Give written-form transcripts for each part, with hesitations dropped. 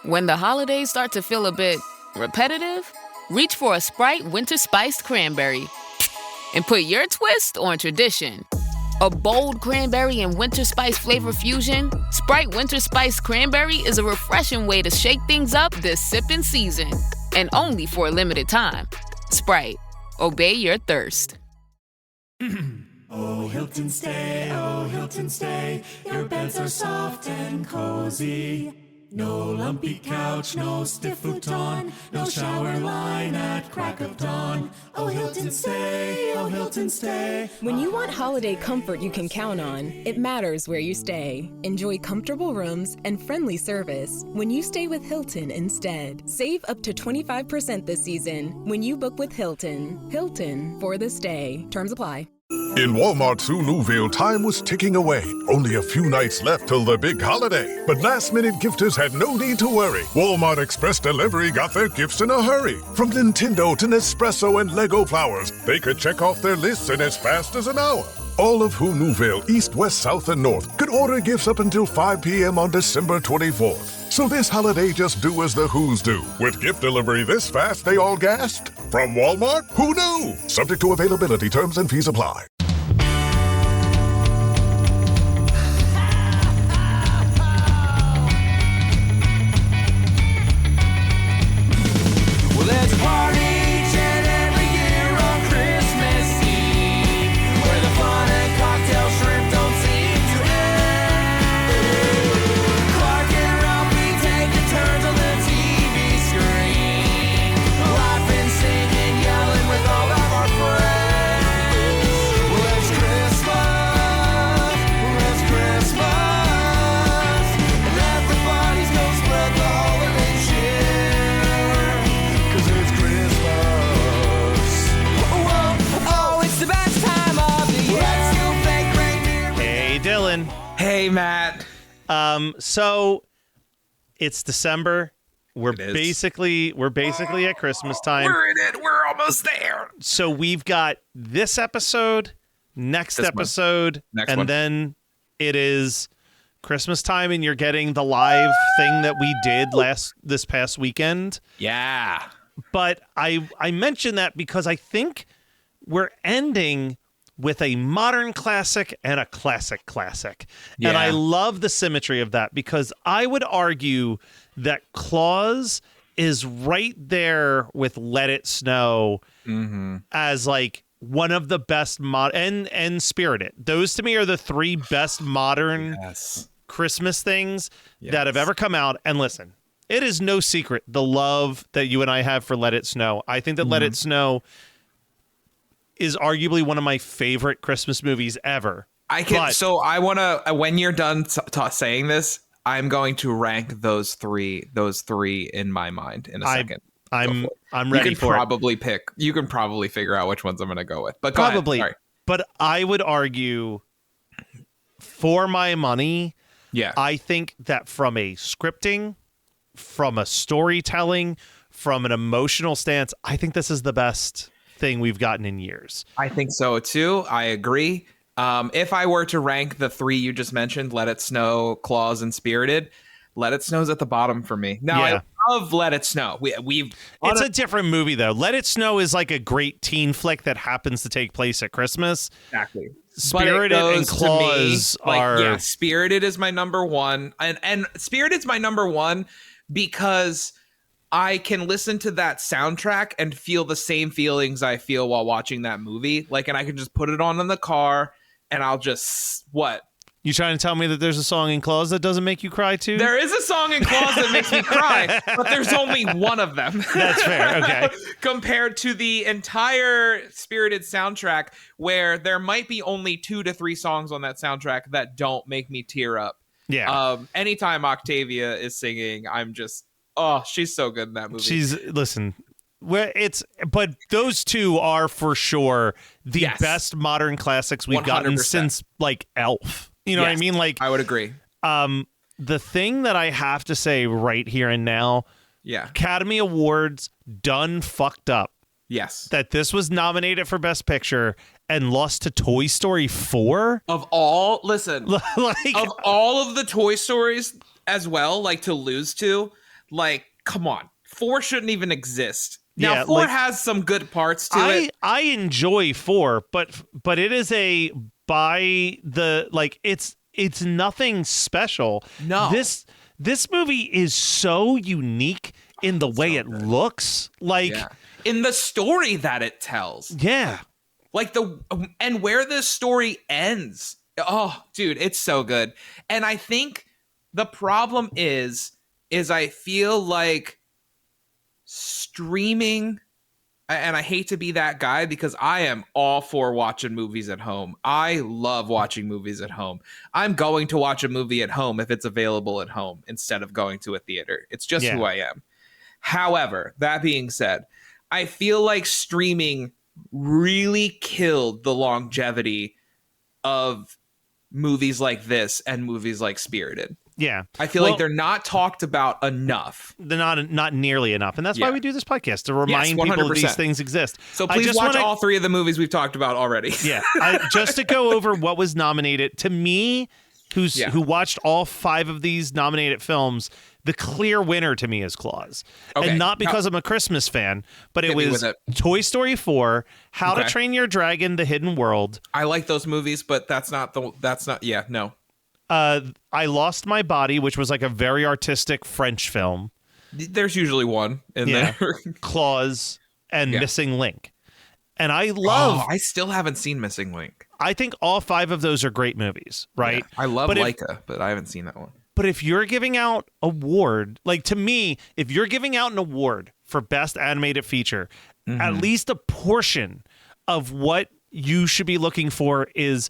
When the holidays start to feel a bit repetitive, reach for a Sprite Winter Spiced Cranberry and put your twist on tradition. A bold cranberry and winter spice flavor fusion, Sprite Winter Spiced Cranberry is a refreshing way to shake things up this sipping season. And only for a limited time. Sprite. Obey your thirst. Oh, Hilton stay, your beds are soft and cozy. No lumpy couch, no stiff futon, no shower line at crack of dawn. Oh, Hilton stay. When you want holiday comfort you can count on, it matters where you stay. Enjoy comfortable rooms and friendly service when you stay with Hilton instead. Save up to 25% this season when you book with Hilton. Hilton for the stay. Terms apply. In Walmart's Nouvelle, time was ticking away. Only a few nights left till the big holiday. But last-minute gifters had no need to worry. Walmart Express Delivery got their gifts in a hurry. From Nintendo to Nespresso and Lego flowers, they could check off their lists in as fast as an hour. All of Nouvelle, East, West, South, and North, could order gifts up until 5 p.m. on December 24th. So this holiday, just do as the Who's do. With gift delivery this fast, they all gasped. From Walmart, who knew? Subject to availability, terms and fees apply. Let's party each and every year on Christmas Eve, where the fun and cocktail shrimp don't seem to end. Clark and Ralphie taking turns on the TV screen, laughing, singing, yelling with all of our friends. Well, it's Christmas, and let the bodies go spread the holiday cheer. Hey, Dylan. Hey, Matt. So it's December. We're basically at Christmas time. We're in it. We're almost there. So we've got this episode, next episode, and then it is Christmas time, and you're getting the live thing that we did this past weekend. Yeah. But I mention that because I think we're ending with a modern classic and a classic classic. Yeah. And I love the symmetry of that because I would argue that Klaus is right there with Let It Snow as like one of the best and Spirited. Those to me are the three best modern Christmas things that have ever come out. And listen, it is no secret the love that you and I have for Let It Snow. I think that Let It Snow is arguably one of my favorite Christmas movies ever. I want to, when you're done saying this, I'm going to rank those three in my mind in a second. I'm ready for it. You can probably figure out which ones I'm going to go with. But probably. Go ahead. Sorry. But I would argue for my money, I think that from a scripting, from a storytelling, from an emotional stance, I think this is the best thing we've gotten in years. I think so too. I agree. If I were to rank the three you just mentioned, Let It Snow, Klaus, and Spirited, Let It Snow's at the bottom for me. Now, I love Let It Snow. It's a different movie, though. Let It Snow is like a great teen flick that happens to take place at Christmas. Exactly. Spirited and Klaus are... Yeah, Spirited is my number one. And Spirited's my number one because I can listen to that soundtrack and feel the same feelings I feel while watching that movie. And I can just put it on in the car and I'll just... What? You trying to tell me that there's a song in Klaus that doesn't make you cry too? There is a song in Klaus that makes me cry, but there's only one of them. That's fair. Okay. Compared to the entire Spirited soundtrack, where there might be only 2 to 3 songs on that soundtrack that don't make me tear up. Yeah. Anytime Octavia is singing, I'm just... Oh, she's so good in that movie. But those two are for sure the best modern classics we've 100%. Gotten since Elf. You know what I mean? I would agree. The thing that I have to say right here and now, Academy Awards done fucked up. Yes. That this was nominated for Best Picture and lost to Toy Story 4. Of all of all of the Toy Stories as well, to lose to, Like, come on. 4 shouldn't even exist. Now, Yeah, 4 like, has some good parts to it. I enjoy 4, but it is a by the like it's nothing special. No. This movie is so unique in the way it looks. Like Yeah. In the story that it tells. yeah. Like and where this story ends. Oh, dude, it's so good. And I think the problem is I feel like streaming, and I hate to be that guy because I am all for watching movies at home. I love watching movies at home. I'm going to watch a movie at home if it's available at home instead of going to a theater. It's just who I am. However, that being said, I feel like streaming really killed the longevity of movies like this and movies like Spirited. Yeah. I feel like they're not talked about enough. They're not nearly enough. And that's why we do this podcast, to remind people that these things exist. So please watch all 3 of the movies we've talked about already. Yeah. Just to go over what was nominated, to me, who watched all 5 of these nominated films, the clear winner to me is Klaus. Okay. And not because I'm a Christmas fan, but it was Toy Story 4, How to Train Your Dragon, The Hidden World. I like those movies, but that's not no. I Lost My Body, which was like a very artistic French film. There's usually one in there. Klaus and Missing Link. And I love... I still haven't seen Missing Link. I think all 5 of those are great movies, right? Yeah, I love Laika, but I haven't seen that one. But if you're giving out award, like to me, if you're giving out an award for best animated feature, at least a portion of what you should be looking for is,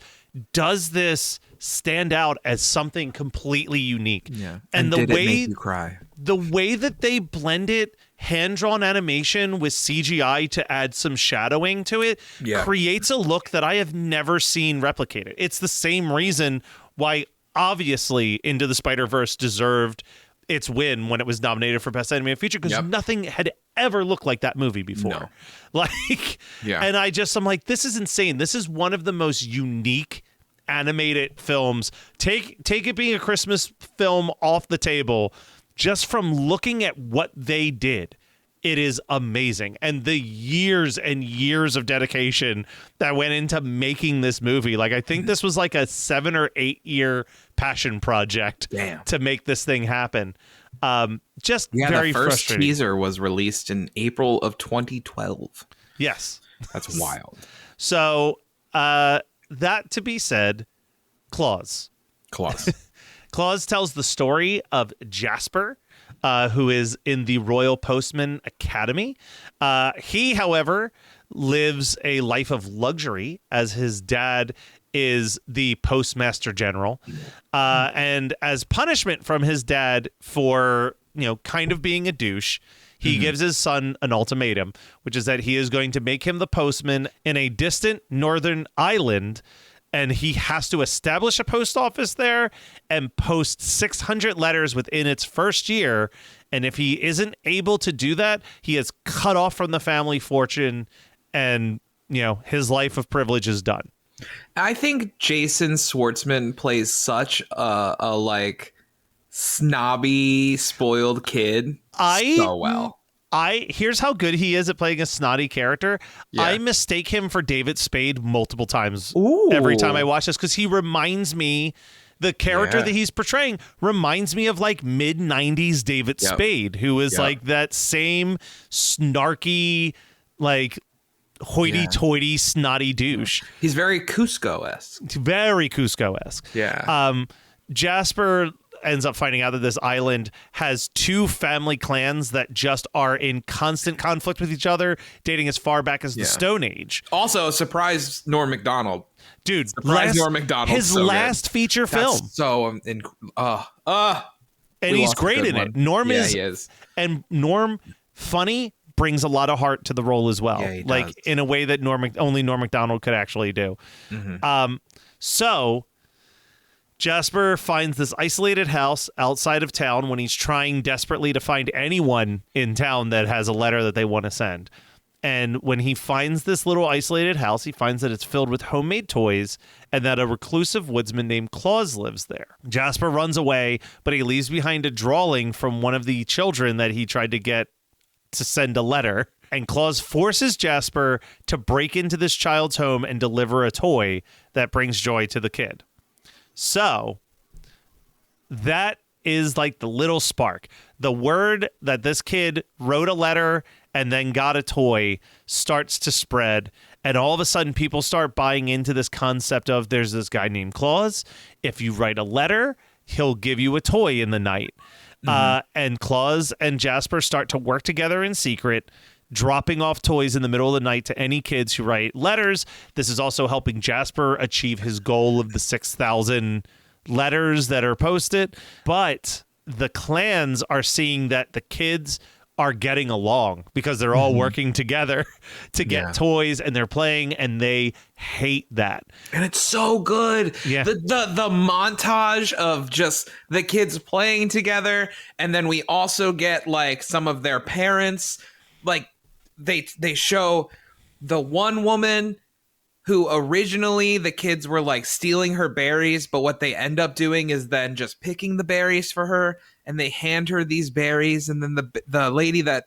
does this stand out as something completely unique? Yeah. And the did way it make you cry? The way that they blended hand-drawn animation with CGI to add some shadowing to it creates a look that I have never seen replicated. It's the same reason why obviously Into the Spider-Verse deserved its win when it was nominated for Best Animated Feature, because nothing had ever looked like that movie before. No. And I'm like, this is insane. This is one of the most unique animated films. Take it being a Christmas film off the table. Just from looking at what they did, it is amazing. And the years and years of dedication that went into making this movie. Like, I think this was like a 7 or 8 year passion project to make this thing happen. Just very the first frustrating. Teaser was released in April of 2012. Yes. That's wild. So, that to be said, Klaus. Klaus tells the story of Jasper, who is in the Royal Postman Academy. He, however, lives a life of luxury as his dad is the Postmaster General. And as punishment from his dad for, kind of being a douche, he gives his son an ultimatum, which is that he is going to make him the postman in a distant northern island, and he has to establish a post office there and post 600 letters within its first year. And if he isn't able to do that, he is cut off from the family fortune, and, his life of privilege is done. I think Jason Schwartzman plays such a snobby, spoiled kid so well. Here's how good he is at playing a snotty character. Yeah. I mistake him for David Spade multiple times Ooh. every time I watch this, because he reminds me, the character that he's portraying reminds me of like mid-90s David Spade, who is like that same snarky, like hoity-toity, snotty douche. He's very Cusco-esque. Very Cusco-esque. Yeah. Jasper ends up finding out that this island has 2 family clans that just are in constant conflict with each other, dating as far back as the Stone Age. Also, surprise Norm Macdonald. Dude, Norm Macdonald. His last feature film. So, and he's great in it. Norm he is. And Norm, funny, brings a lot of heart to the role as well. Yeah, he like does. in a way that only Norm Macdonald could actually do. So Jasper finds this isolated house outside of town when he's trying desperately to find anyone in town that has a letter that they want to send. And when he finds this little isolated house, he finds that it's filled with homemade toys and that a reclusive woodsman named Klaus lives there. Jasper runs away, but he leaves behind a drawing from one of the children that he tried to get to send a letter. And Klaus forces Jasper to break into this child's home and deliver a toy that brings joy to the kid. So that is like the little spark. The word that this kid wrote a letter and then got a toy starts to spread. And all of a sudden, people start buying into this concept of there's this guy named Klaus. If you write a letter, he'll give you a toy in the night. And Klaus and Jasper start to work together in secret, dropping off toys in the middle of the night to any kids who write letters. This is also helping Jasper achieve his goal of the 6,000 letters that are posted. But the clans are seeing that the kids are getting along because they're all working together to get toys, and they're playing, and they hate that. And it's so good. Yeah. The montage of just the kids playing together, and then we also get like some of their parents. Like they show the one woman who originally the kids were like stealing her berries, but what they end up doing is then just picking the berries for her, and they hand her these berries, and then the lady that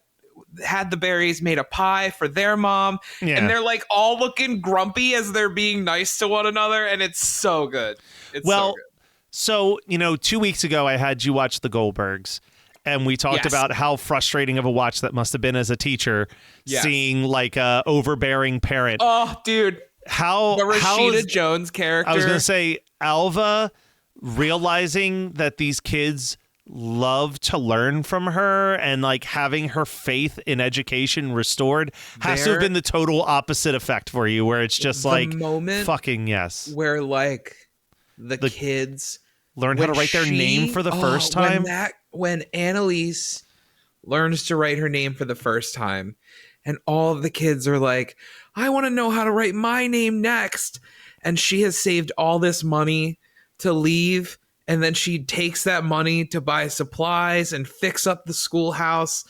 had the berries made a pie for their mom, and they're like all looking grumpy as they're being nice to one another, and it's so good. It's so good. So, 2 weeks ago I had you watch The Goldbergs, and we talked about how frustrating of a watch that must have been as a teacher, seeing like a overbearing parent. Oh, dude. The Rashida Jones character. I was going to say, Alva realizing that these kids love to learn from her and like having her faith in education restored has to have been the total opposite effect for you, where it's just like moment fucking yes, where like the kids learn how to write their name for the first time. When Annalise learns to write her name for the first time, and all of the kids are like, I want to know how to write my name next. And she has saved all this money to leave. And then she takes that money to buy supplies and fix up the schoolhouse.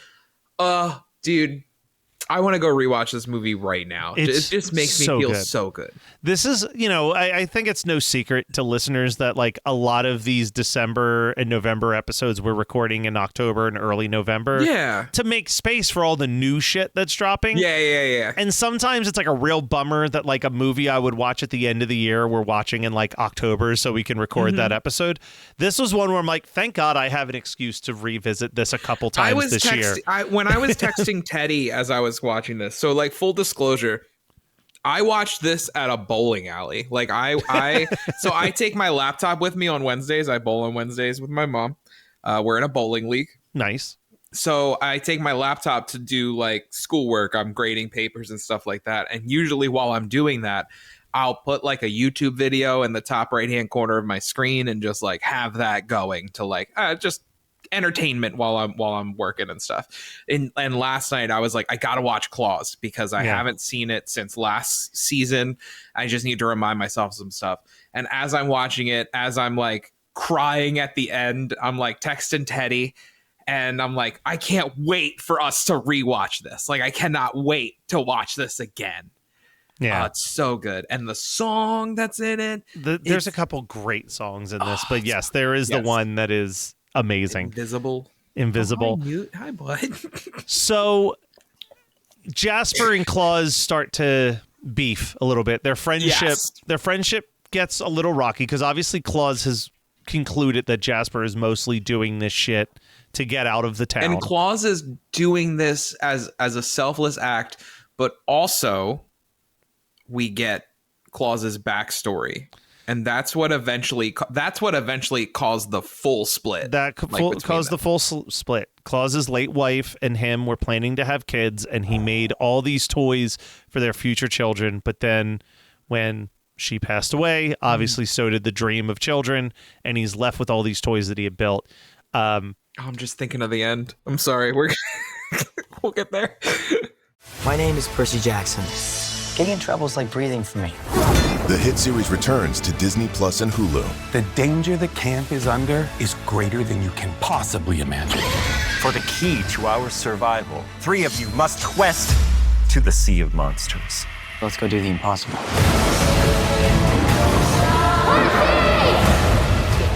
Dude, I want to go rewatch this movie right now. It just makes me feel so good. This is, I think it's no secret to listeners that like a lot of these December and November episodes we're recording in October and early November. Yeah. To make space for all the new shit that's dropping. Yeah. And sometimes it's like a real bummer that like a movie I would watch at the end of the year, we're watching in like October so we can record that episode. This was one where I'm like, thank God I have an excuse to revisit this a couple times this year. When I was texting Teddy as I was watching this, so like full disclosure, I watched this at a bowling alley. Like so I take my laptop with me on Wednesdays. I bowl on Wednesdays with my mom. We're in a bowling league. Nice. So I take my laptop to do like schoolwork. I'm grading papers and stuff like that. And usually while I'm doing that, I'll put like a YouTube video in the top right-hand corner of my screen and just like have that going to like just entertainment while I'm working and stuff. And last night I was like, I gotta watch Klaus because I haven't seen it since last season. I just need to remind myself of some stuff. And as I'm watching it, as I'm like crying at the end, I'm like texting Teddy, and I'm like, I can't wait for us to rewatch this. Like, I cannot wait to watch this again. Yeah, it's so good. And the song that's in it, there's a couple great songs in this, but yes, there is the one that is amazing. Invisible. Oh, hi, bud. So Jasper and Klaus start to beef a little bit. Their friendship gets a little rocky because obviously Klaus has concluded that Jasper is mostly doing this shit to get out of the town. And Klaus is doing this as a selfless act, but also we get Klaus's backstory. And that's what eventually caused the full split. Caused the full split. Klaus's late wife and him were planning to have kids, and he made all these toys for their future children. But then when she passed away, obviously so did the dream of children, and he's left with all these toys that he had built. I'm just thinking of the end. I'm sorry. We'll get there. My name is Percy Jackson. Getting in trouble is like breathing for me. The hit series returns to Disney Plus and Hulu. The danger the camp is under is greater than you can possibly imagine. For the key to our survival, 3 of you must quest to the sea of monsters. Let's go do the impossible.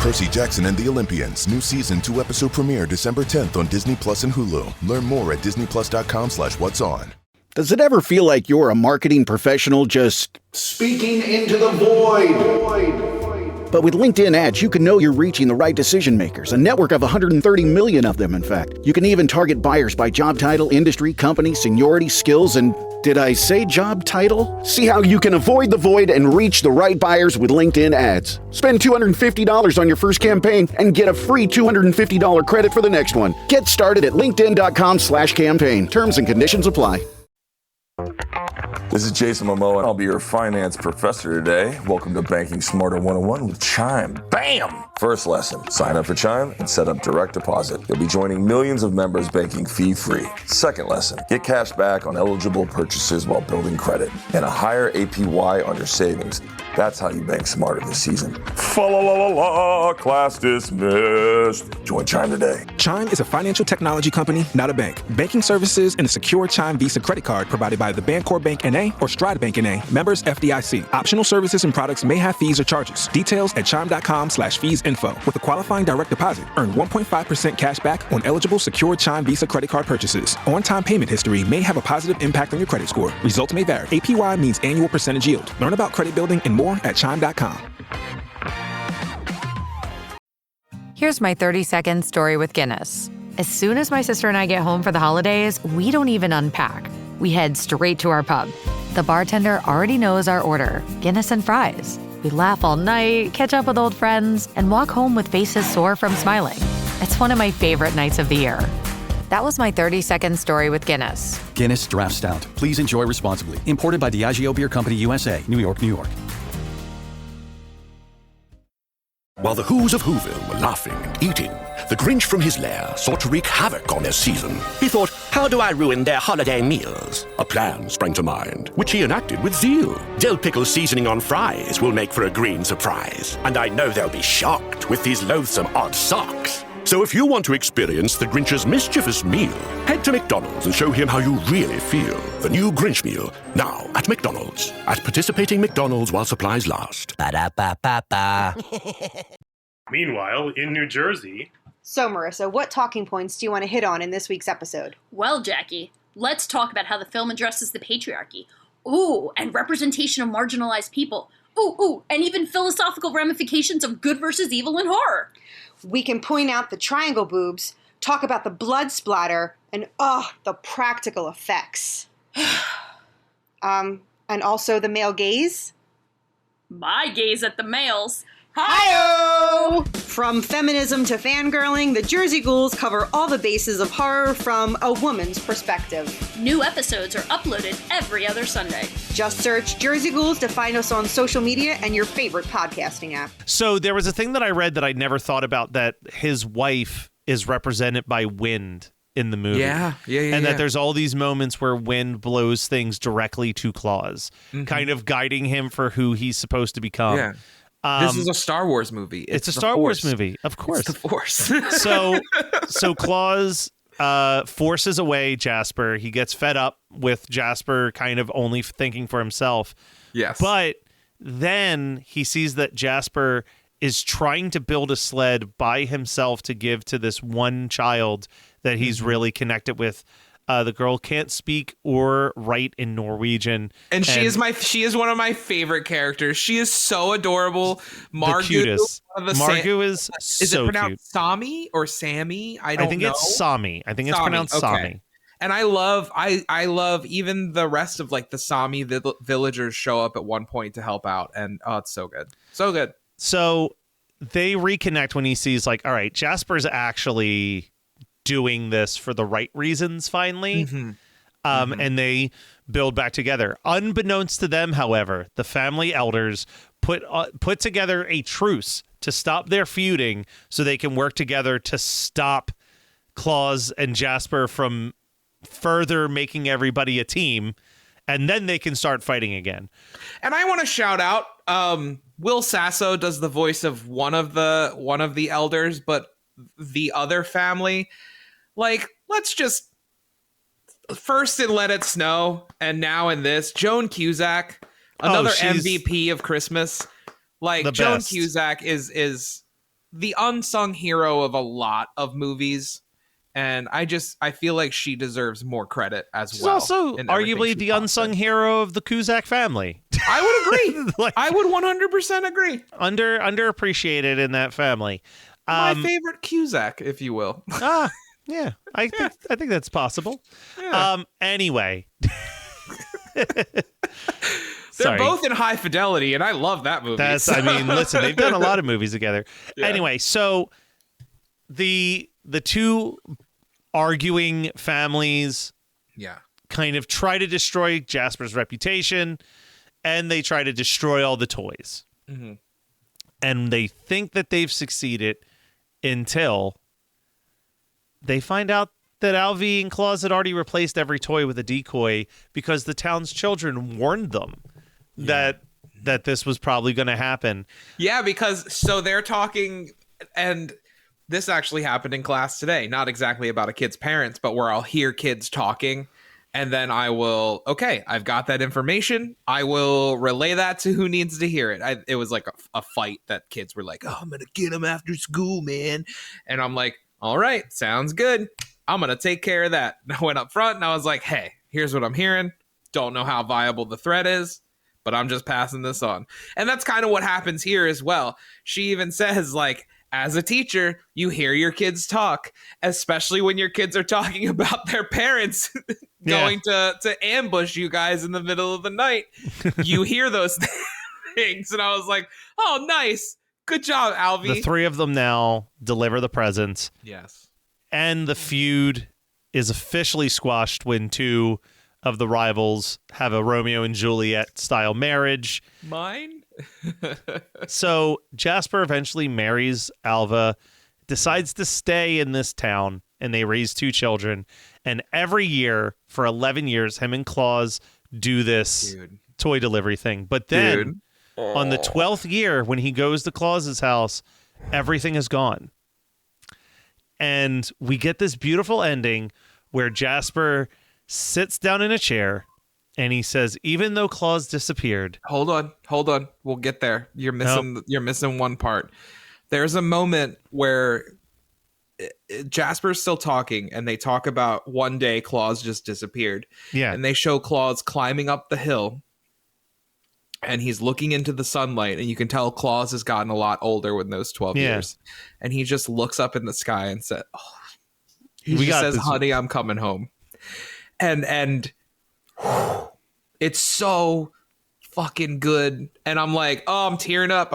Percy Jackson and the Olympians. New season 2 episode premiere December 10th on Disney Plus and Hulu. Learn more at disneyplus.com/what's on. Does it ever feel like you're a marketing professional just speaking into the void? But with LinkedIn ads, you can know you're reaching the right decision makers, a network of 130 million of them, in fact. You can even target buyers by job title, industry, company, seniority, skills, and did I say job title? See how you can avoid the void and reach the right buyers with LinkedIn ads. Spend $250 on your first campaign and get a free $250 credit for the next one. Get started at linkedin.com/campaign. Terms and conditions apply. This is Jason Momoa, and I'll be your finance professor today. Welcome to Banking Smarter 101 with Chime. Bam! First lesson, sign up for Chime and set up direct deposit. You'll be joining millions of members banking fee-free. Second lesson, get cash back on eligible purchases while building credit and a higher APY on your savings. That's how you bank smarter this season. Fa la la la la, class dismissed. Join Chime today. Chime is a financial technology company, not a bank. Banking services and a secure Chime Visa credit card provided by the Bancorp Bank N.A. or Stride Bank N.A. Members FDIC. Optional services and products may have fees or charges. Details at chime.com/feesinfo. With a qualifying direct deposit, earn 1.5% cash back on eligible secure Chime Visa credit card purchases. On-time payment history may have a positive impact on your credit score. Results may vary. APY means annual percentage yield. Learn about credit building and more at chime.com. Here's my 30-second story with Guinness. As soon as my sister and I get home for the holidays, we don't even unpack. We head straight to our pub. The bartender already knows our order, Guinness and fries. We laugh all night, catch up with old friends, and walk home with faces sore from smiling. It's one of my favorite nights of the year. That was my 30-second story with Guinness. Guinness Draft Stout. Please enjoy responsibly. Imported by Diageo Beer Company, USA, New York, New York. While the Who's of Whoville were laughing and eating, the Grinch from his lair sought to wreak havoc on their season. He thought, how do I ruin their holiday meals? A plan sprang to mind, which he enacted with zeal. Dill pickle seasoning on fries will make for a green surprise. And I know they'll be shocked with these loathsome odd socks. So if you want to experience the Grinch's mischievous meal, head to McDonald's and show him how you really feel. The new Grinch meal, now at McDonald's. At participating McDonald's while supplies last. Ba-da-ba-ba-ba. Meanwhile, in New Jersey... So, Marissa, what talking points do you want to hit on in this week's episode? Well, Jackie, let's talk about how the film addresses the patriarchy. Ooh, and representation of marginalized people. Ooh, and even philosophical ramifications of good versus evil in horror. We can point out the triangle boobs, talk about the blood splatter, and the practical effects. And also the male gaze. My gaze at the males. Hi-oh! From feminism to fangirling, the Jersey Ghouls cover all the bases of horror from a woman's perspective. New episodes are uploaded every other Sunday. Just search Jersey Ghouls to find us on social media and your favorite podcasting app. So there was a thing that I read that I never thought about, that his wife is represented by wind in the movie. Yeah. And that there's all these moments where wind blows things directly to Klaus, kind of guiding him for who he's supposed to become. Yeah. This is a Star Wars movie. It's a Star Wars movie, of course. It's the Force. So Klaus forces away Jasper. He gets fed up with Jasper kind of only thinking for himself. Yes. But then he sees that Jasper is trying to build a sled by himself to give to this one child that he's really connected with. The girl can't speak or write in Norwegian, and she is one of my favorite characters. She is so adorable. The cutest. Margu is so it pronounced cute. Sami or Sammy? I think it's Sami. I think it's pronounced Sami. And I love even the rest of like the Sami villagers show up at one point to help out, and it's so good, so good. So they reconnect when he sees like, all right, Jasper's actually doing this for the right reasons finally. And they build back together. Unbeknownst to them, however, the family elders put together a truce to stop their feuding so they can work together to stop Klaus and Jasper from further making everybody a team, and then they can start fighting again. And I want to shout out Will Sasso does the voice of one of the elders, but the other family, like, let's just first in Let It Snow, and now in this, Joan Cusack, another MVP of Christmas. Like Joan Cusack is the unsung hero of a lot of movies, and I feel like she deserves more credit as She's well. She's also arguably the unsung hero of the Cusack family. I would agree. I would 100% agree. Underappreciated in that family. My favorite Cusack, if you will. Yeah, I think that's possible. Yeah. Anyway. They're both in High Fidelity, and I love that movie. I mean, listen, they've done a lot of movies together. Yeah. Anyway, so the two arguing families kind of try to destroy Jasper's reputation, and they try to destroy all the toys. Mm-hmm. And they think that they've succeeded until they find out that Alvy and Klaus had already replaced every toy with a decoy because the town's children warned them that this was probably going to happen. Yeah, because so they're talking, and this actually happened in class today. Not exactly about a kid's parents, but where I'll hear kids talking, and then I will, I've got that information. I will relay that to who needs to hear it. It was like a fight that kids were like, oh, I'm going to get him after school, man. And I'm like, all right, sounds good. I'm going to take care of that. And I went up front and I was like, hey, here's what I'm hearing. Don't know how viable the threat is, but I'm just passing this on. And that's kind of what happens here as well. She even says, like, as a teacher, you hear your kids talk, especially when your kids are talking about their parents going to ambush you guys in the middle of the night. You hear those things. And I was like, oh, nice. Good job, Alvy. The three of them now deliver the presents. Yes. And the feud is officially squashed when two of the rivals have a Romeo and Juliet style marriage. Mine? So Jasper eventually marries Alva, decides to stay in this town, and they raise two children. And every year for 11 years, him and Klaus do this toy delivery thing. But then on the 12th year, when he goes to Klaus's house, everything is gone. And we get this beautiful ending where Jasper sits down in a chair and he says, even though Klaus disappeared. Hold on. We'll get there. You're missing one part. There's a moment where Jasper's still talking, and they talk about one day Klaus just disappeared. Yeah. And they show Klaus climbing up the hill, and he's looking into the sunlight, and you can tell Klaus has gotten a lot older with those 12 years. And he just looks up in the sky and says, honey, I'm coming home. And it's so fucking good. And I'm like, oh, I'm tearing up.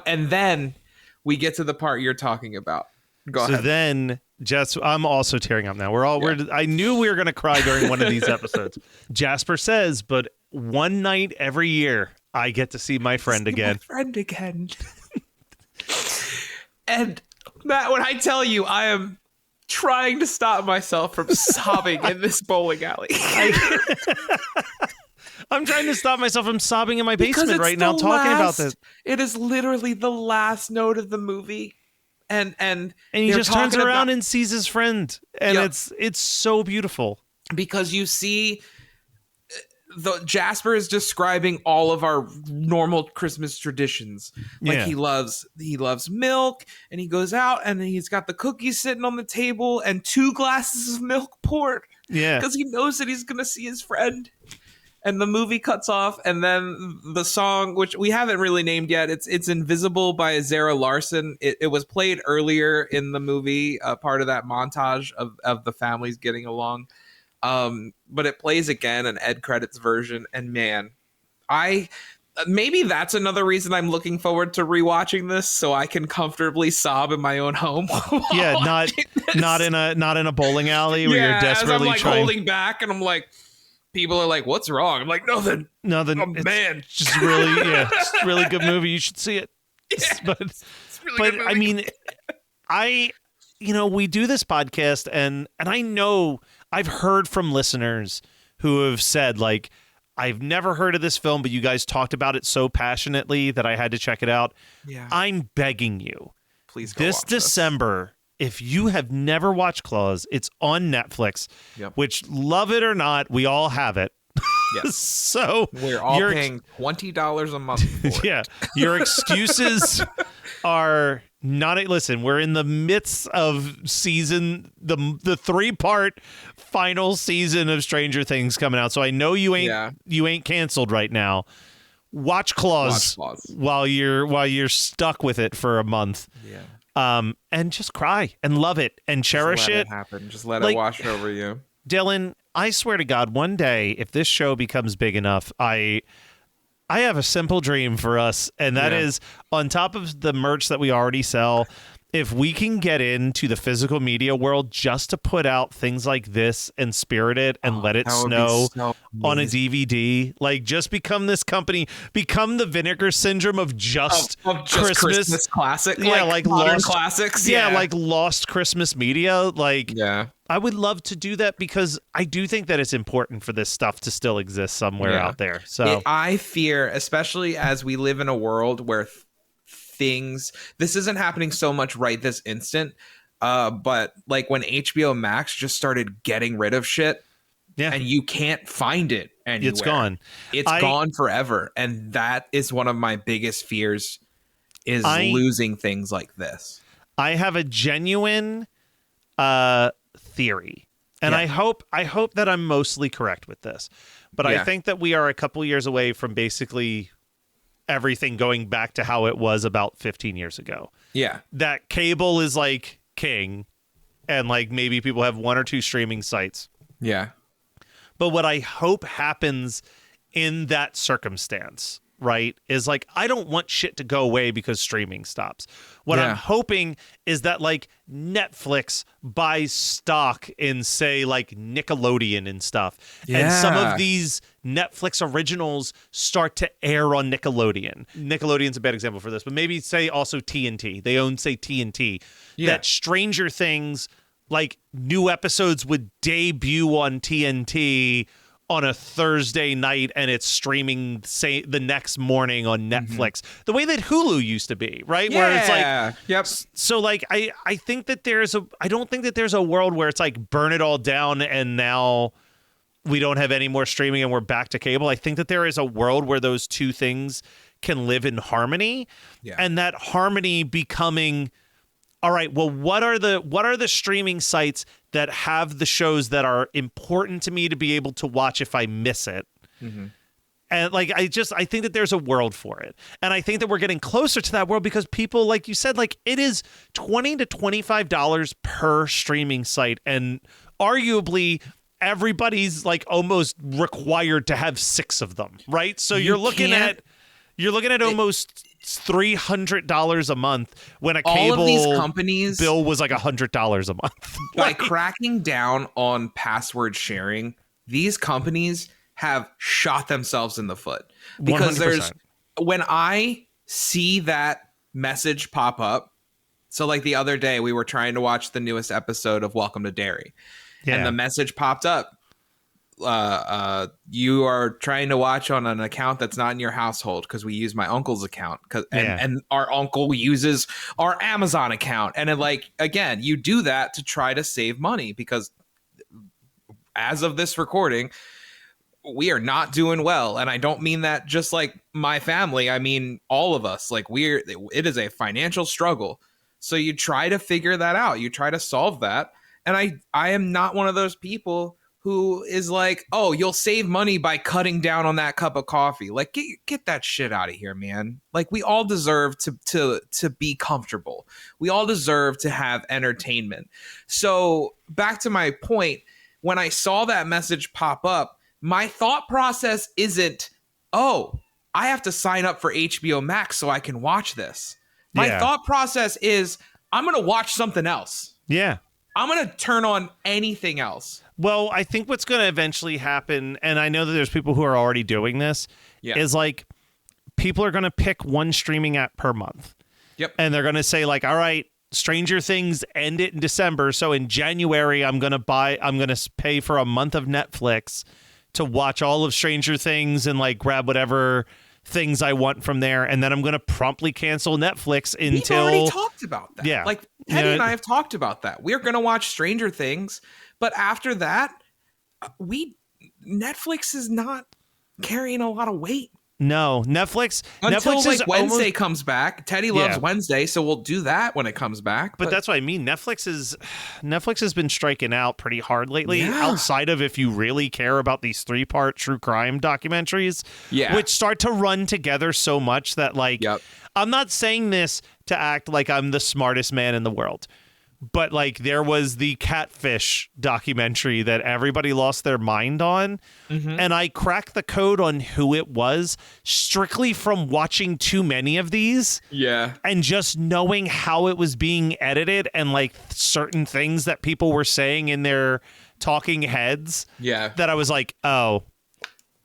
And then we get to the part you're talking about. Go ahead. So then I'm also tearing up now. I knew we were going to cry during one of these episodes. Jasper says, but one night every year, I get to see my friend again. And Matt, when I tell you, I am trying to stop myself from sobbing in this bowling alley. I'm trying to stop myself from sobbing in my basement right now talking about this. It is literally the last note of the movie. And he just turns around and sees his friend. And it's so beautiful. Because you see Jasper is describing all of our normal Christmas traditions. Like he loves milk, and he goes out and he's got the cookies sitting on the table and 2 glasses of milk poured. Yeah. Because he knows that he's going to see his friend. And the movie cuts off, and then the song, which we haven't really named yet, it's Invisible by Zara Larsson. It was played earlier in the movie, part of that montage of the families getting along. But it plays again, an Ed Credits version, and man, maybe that's another reason I'm looking forward to rewatching this, so I can comfortably sob in my own home. Yeah, not in a bowling alley where you're desperately as I'm holding back, and I'm like, people are like, "What's wrong?" I'm like, "Nothing." Oh, man, just really, it's a really good movie. You should see it. Yeah, but really good movie. I mean, we do this podcast, and I know I've heard from listeners who have said, like, I've never heard of this film, but you guys talked about it so passionately that I had to check it out. Yeah. I'm begging you. Please go this watch December, if you have never watched Klaus, it's on Netflix, which, love it or not, we all have it. Yes. So we're all paying $20 a month for it. Yeah. Your excuses are not. Listen, we're in the midst of season, the 3-part final season of Stranger Things coming out. So I know you ain't canceled right now. Watch Klaus while you're stuck with it for a month. Yeah. And just cry and love it and cherish it. Happen. Just let it wash over you. Dylan, I swear to God, one day, if this show becomes big enough, I have a simple dream for us, and that is, on top of the merch that we already sell, if we can get into the physical media world just to put out things like this and Spirited and Let It Snow on a DVD, like just become this company, become the Vinegar Syndrome of just Christmas classic, like modern lost classics, like lost Christmas media, I would love to do that because I do think that it's important for this stuff to still exist somewhere out there. So I fear, especially as we live in a world where this isn't happening so much right this instant, but like when HBO Max just started getting rid of shit, and you can't find it anywhere. It's gone. It's gone forever, and that is one of my biggest fears: is losing things like this. I have a genuine theory, and I hope that I'm mostly correct with this, but I think that we are a couple years away from basically everything going back to how it was about 15 years ago. Yeah. That cable is like king, and like maybe people have 1 or 2 streaming sites. Yeah. But what I hope happens in that circumstance, right, is like, I don't want shit to go away because streaming stops. What I'm hoping is that like Netflix buys stock in, say, like Nickelodeon and stuff. And some of these Netflix originals start to air on Nickelodeon. Nickelodeon's a bad example for this, but maybe say also TNT. They own, say, TNT. That Stranger Things, like new episodes would debut on TNT on a Thursday night, and it's streaming, say, the next morning on Netflix, the way that Hulu used to be, right? Yeah. Where it's like, so like, I think that I don't think that there's a world where it's like burn it all down and now we don't have any more streaming and we're back to cable. I think that there is a world where those two things can live in harmony, and that harmony becoming, all right, well, what are the streaming sites that have the shows that are important to me to be able to watch if I miss it? And like, I think that there's a world for it. And I think that we're getting closer to that world because people, like you said, like it is $20 to $25 per streaming site. And arguably everybody's like almost required to have 6 of them, right? So you're looking at almost $300 a month when a cable all of these companies bill was like $100 a month. By cracking down on password sharing, these companies have shot themselves in the foot, because 100%. When I see that message pop up, so like the other day we were trying to watch the newest episode of Welcome to Derry, and the message popped up, you are trying to watch on an account that's not in your household, because we use my uncle's account, and our uncle uses our Amazon account, and it, like, again, you do that to try to save money, because as of this recording, we are not doing well. And I don't mean that just like my family, I mean all of us. Like, it is a financial struggle, so you try to figure that out, you try to solve that. And I am not one of those people who is like, oh, you'll save money by cutting down on that cup of coffee. Like, get that shit out of here, man. Like, we all deserve to be comfortable. We all deserve to have entertainment. So back to my point, when I saw that message pop up, my thought process isn't, oh, I have to sign up for HBO Max so I can watch this. My thought process is, I'm going to watch something else. Yeah. I'm going to turn on anything else. Well, I think what's going to eventually happen, and I know that there's people who are already doing this, is like people are going to pick one streaming app per month. Yep. And they're going to say like, all right, Stranger Things end it in December, so in January I'm going to pay for a month of Netflix to watch all of Stranger Things and like grab whatever things I want from there, and then I'm going to promptly cancel Netflix until. We've already talked about that. Yeah, like Teddy and I have talked about that. We're going to watch Stranger Things, but after that, Netflix is not carrying a lot of weight. No, Netflix until Netflix like Wednesday comes back. Teddy loves Wednesday, so we'll do that when it comes back. But that's what I mean. Netflix has been striking out pretty hard lately. Yeah. Outside of if you really care about these 3-part true crime documentaries, which start to run together so much that I'm not saying this to act like I'm the smartest man in the world. But like there was the Catfish documentary that everybody lost their mind on. Mm-hmm. And I cracked the code on who it was strictly from watching too many of these. Yeah. And just knowing how it was being edited and like certain things that people were saying in their talking heads. Yeah. That I was like, oh,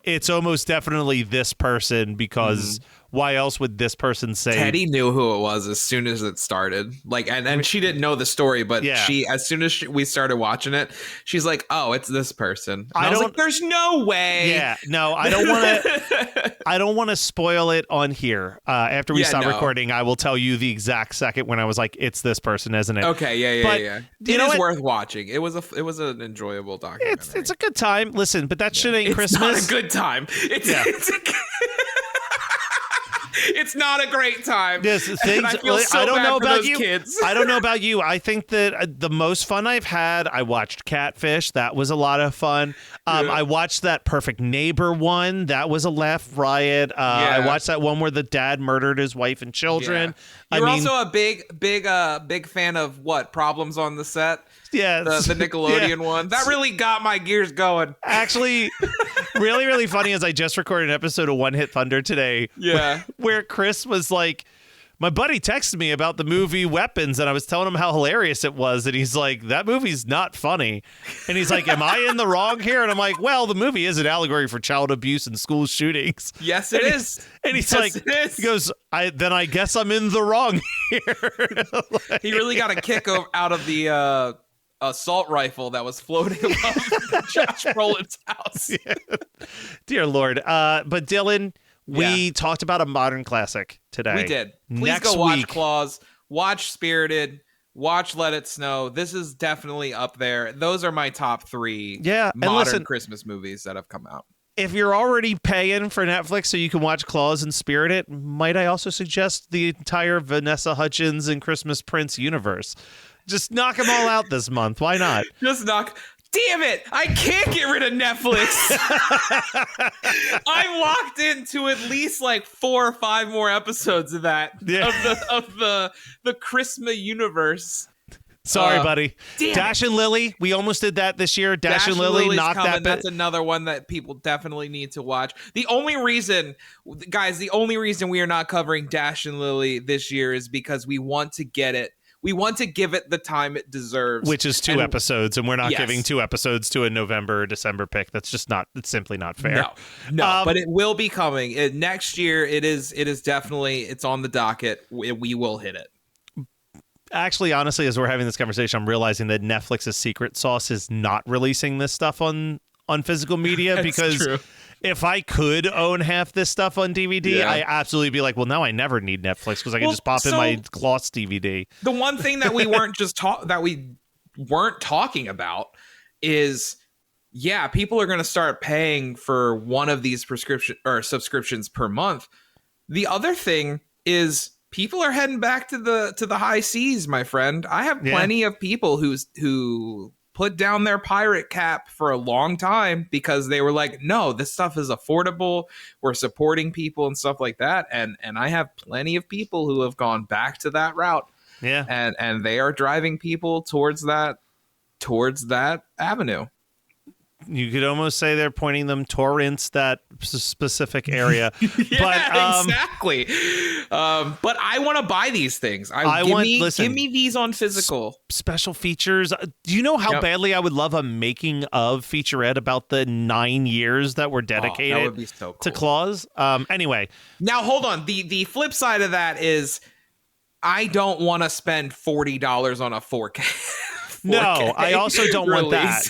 it's almost definitely this person because why else would this person say? Teddy knew who it was as soon as it started. Like, and she didn't know the story, but she, as soon as we started watching it, she's like, "Oh, it's this person." And I was like, "There's no way." Yeah, no, I don't want to. I don't want to spoil it on here. After we stop recording, I will tell you the exact second when I was like, "It's this person, isn't it?" Okay, yeah. It is worth watching. It was an enjoyable documentary. It's a good time. Listen, but that shit ain't it's Christmas. Not a good time. It's not a great time. Yes, things, I feel so I don't bad know for about those you. Kids. I don't know about you. I think that the most fun I've had, I watched Catfish. That was a lot of fun. I watched that Perfect Neighbor one. That was a laugh riot. I watched that one where the dad murdered his wife and children. Yeah. You're also a big fan of what? Problems on the Set? Yeah. The Nickelodeon one. That really got my gears going. Actually, really, really funny is I just recorded an episode of One Hit Thunder today. Yeah. Where Chris was like, my buddy texted me about the movie Weapons, and I was telling him how hilarious it was, and he's like, that movie's not funny. And he's like, am I in the wrong here? And I'm like, well, the movie is an allegory for child abuse and school shootings. Yes, it is. And he's like, he goes, then I guess I'm in the wrong here. He really got a kick out of the assault rifle that was floating above Josh Brolin's house. Yeah. Dear Lord. But Dylan, we talked about a modern classic today. We did. Please Next go watch week, Klaus, watch Spirited, watch Let It Snow. This is definitely up there. Those are my top 3 modern Christmas movies that have come out. If you're already paying for Netflix so you can watch Klaus and Spirited, might I also suggest the entire Vanessa Hudgens and Christmas Prince universe? Just knock them all out this month. Why not? Just knock. Damn it! I can't get rid of Netflix. I'm locked into at least like 4 or 5 more episodes of that of the Christmas universe. Sorry, buddy. Dash and Lily. We almost did that this year. Dash and Lily, Lily's knocked coming. that. That's another one that people definitely need to watch. The only reason we are not covering Dash and Lily this year is because we want to get it. We want to give it the time it deserves. Which is 2 episodes, and we're not giving 2 episodes to a November or December pick. That's just not, it's simply not fair. No, but it will be coming. Next year, it is definitely, it's on the docket. We will hit it. Actually, honestly, as we're having this conversation, I'm realizing that Netflix's secret sauce is not releasing this stuff on physical media because true. If I could own half this stuff on DVD, I absolutely be like, well, now I never need Netflix because I can just pop in my Klaus DVD. The one thing that we weren't talking about is, people are going to start paying for one of these subscriptions per month. The other thing is people are heading back to the high seas, my friend. I have plenty of people who put down their pirate cap for a long time because they were like, no, this stuff is affordable. We're supporting people and stuff like that. And I have plenty of people who have gone back to that route. Yeah. And they are driving people towards that avenue. You could almost say they're pointing them towards that specific area. Exactly. But I want to buy these things. Give me these on physical. Special features. Do you know how badly I would love a making of featurette about the 9 years that were dedicated that would be so cool. to Klaus? Anyway. Now, hold on. The flip side of that is I don't want to spend $40 on a 4K. No, I also don't want that.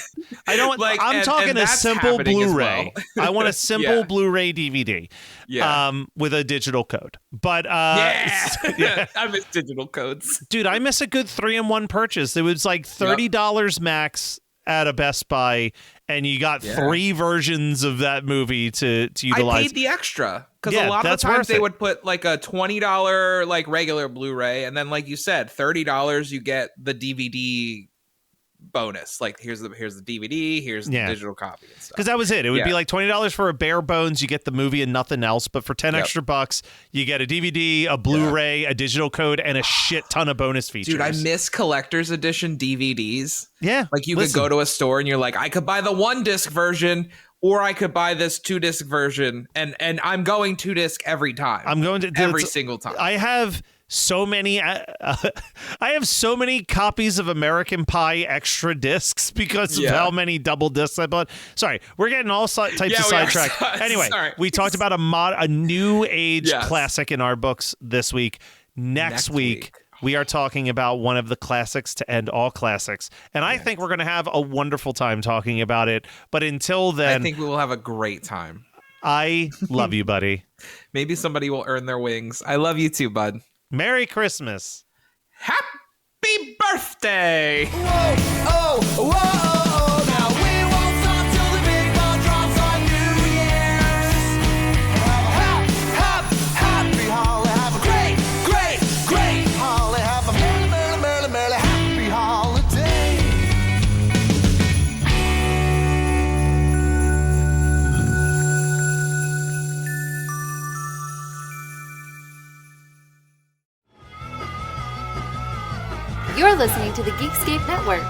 I don't. Like, I'm talking and a that's simple happening as Blu-ray. well. I want a simple Yeah. Blu-ray DVD. Yeah. With a digital code. But yeah. I miss digital codes. Dude, I miss a good 3-in-1 purchase. It was like $30 max at a Best Buy, and you got 3 versions of that movie to utilize. I paid the extra because a lot of the times they would put like a $20 like regular Blu-ray, and then like you said, $30 you get the DVD bonus. Like here's the DVD, here's the digital copy and stuff. Because that was it. It would be like $20 for a bare bones. You get the movie and nothing else. But for 10 extra bucks, you get a DVD, a Blu-ray, a digital code, and a shit ton of bonus features. Dude, I miss collector's edition DVDs. Yeah, like you could go to a store and you're like, I could buy the 1-disc version, or I could buy this 2-disc version, and I'm going 2-disc every time. I'm going to every single time. I have so many. I have so many copies of American Pie extra discs because of how many double discs I bought. Sorry, we're getting all types of sidetracked. Anyway, we talked about a new age classic in our books this week. Next week. We are talking about one of the classics to end all classics. And I think we're going to have a wonderful time talking about it. But until then, I think we will have a great time. I love you, buddy. Maybe somebody will earn their wings. I love you too, bud. Merry Christmas. Happy birthday. Whoa, oh, whoa, oh, now we won't stop till the big ball drops on New Year's. Happy holiday. Have a great holiday. Have a merry happy holiday. You're listening to the Geekscape Network.